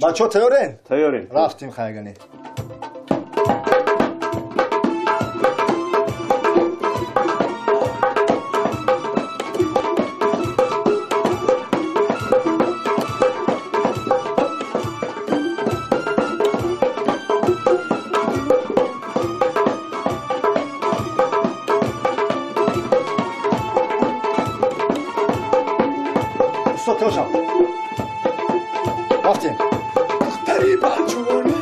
بچه ها تیارین؟ تیارین. رفتیم خیگانی. رفتیم دختری بجوانی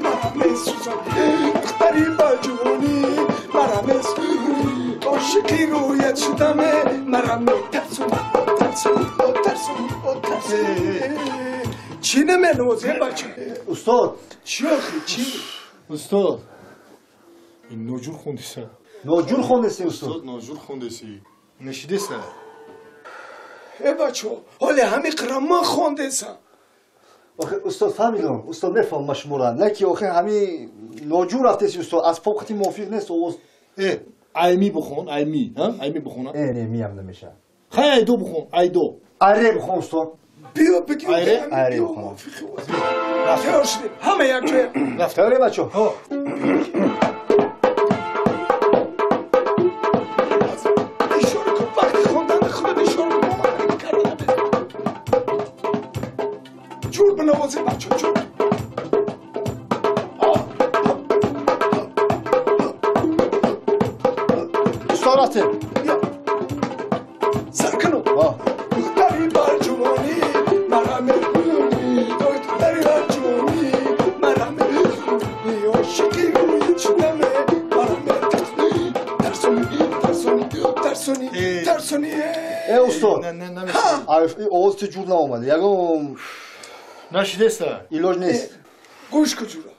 مرمه سوزان دختری بجوانی مرمه سوزان عاشقی رویت شدمه مرمه ترسونی چی نمینوزه بچه استاد چی آخی چی؟ استاد این نوجور خوندیسه نوجور خوندیسی استاد نوجور خوندیسی نشیدیسه ای بچه حالی همی قرما خوندیسن آخه استاد فهمیدم استاد نفهم مشموره نکی آخه همی نوجور رفتیسی استاد از پاقتی موفیق نیست ایمی بخون ایمی ایمی بخونه نه میم نمیشه خیلی ایدو بخون ایدو ایره بخون استاد بیا بگیم ایره بخونم تیار شدیم همه یک جای رفت تیاره بچه ها اشاره کن وقتی خوندن خود اشاره کن مامان کرانه بزن جور بنوازه بچه جور استاد رفتیم بیا سرکنو دختری برجوانی مرمه دختری برجوانی مرمه عاشقی روی شدمه مرمه ترسونی ای استاد نه آواز تو جور نامده یکم نشیدیسه ایلاج نیست گوش کجورا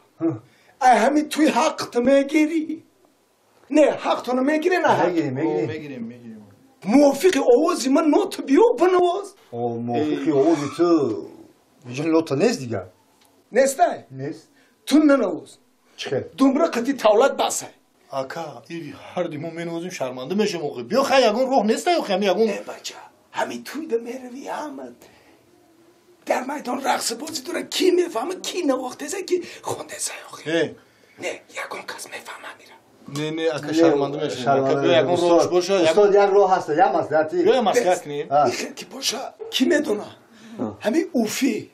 ای همین توی حق میگیری نه حق تو نمیگیری نه میگیریم موافق آوازی من نوت بیو بنواز موافقی آوازی تو بیجن لوتا نیست دیگه نیسته نیست تو ننواز چخیر دومره قطی تولد بسه آکا ای هر دیمون مینوزیم شرمنده میشه موقع بیا خیلی یگون روح نیسته یا خیلی یگون ای بچه همین توی ده میروی احمد در میدان رقص بازی داره کی میفهمه کی نواخته زه کی خونده زه نه یکون کس میفهمه میره نه اکا شرمنده میشه بیا یگون روش باشه استاد یک راه هسته یک مسلحتی بیا مسکت کنی این که باشه کی میدونه همین اوفی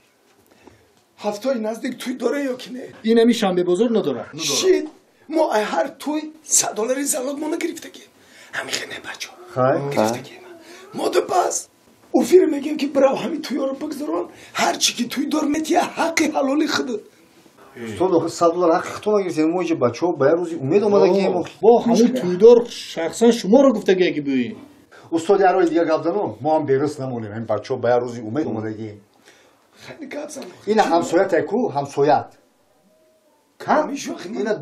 هفتای نزدیک توی داره یا کی نه این همی شنبه بزرگ نداره شید ما هر توی $100 زلات ما نگرفته گیم همین خیلی بچه گرفته گیم ما دو پس اوفی رو میگیم که براو همین توی رو بگذارن هر چی که توی دار میتیه حقی حلالی خود استاد آخه $100 حق تو نگیرسیم ما اینجا بچه ها باید روزی امید آمده گیم با همون تویدار شخصا شما رو گفته گه که بیایی استاد یه روی دیگه گفت دانو ما هم بیرس نمونیم این بچه ها باید روزی امید آمده گیم خیلی گفت این همسویت اکو همسویت این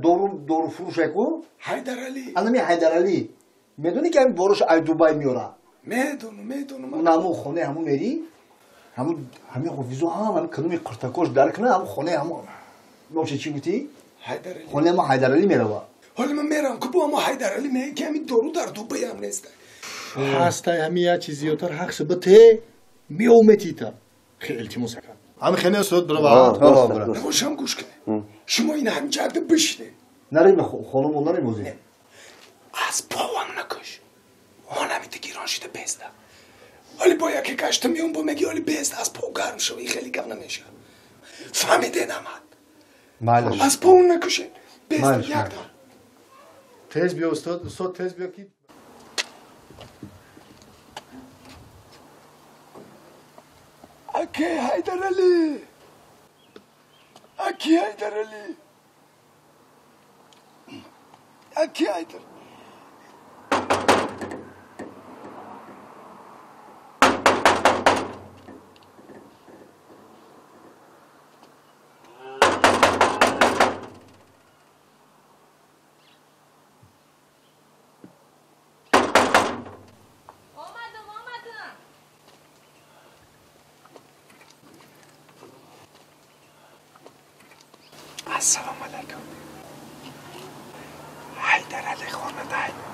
دورو فروش اکو حیدرعلی انمی حیدرعلی میدونی که این بروش ای دوبای میاره میدونم همون خونه همون میری همین ویزو همون کنومی قرتکوش درکنه همون خونه همون نوچه چی گویی؟ حیدرعلی خونه ما حیدرعلی میره حالا من میرم که با ما حیدرعلی میگه که همین دورو در دوبای هم نیسته هسته همین یه چیزی اوتر حقش بته میومتی تا خیلی تیموس کن همین خیلی استاد برا نباشم گوش کنه شما این هم جرده بشینه نریم خانمون نریم موزی از پاوان نکش ما نمیده گیران شده بزده ولی با یکی کشت میون با مگی ولی بزده از پاو گرم شوی خیلی گم نمیشه فهمیده نمد از پاو نکشه بزده یک دار تیز بیا استاد تیز بیا کی اکی حیدرعلی اکی حیدرعلی السلام علیکم حیدرعلی خانه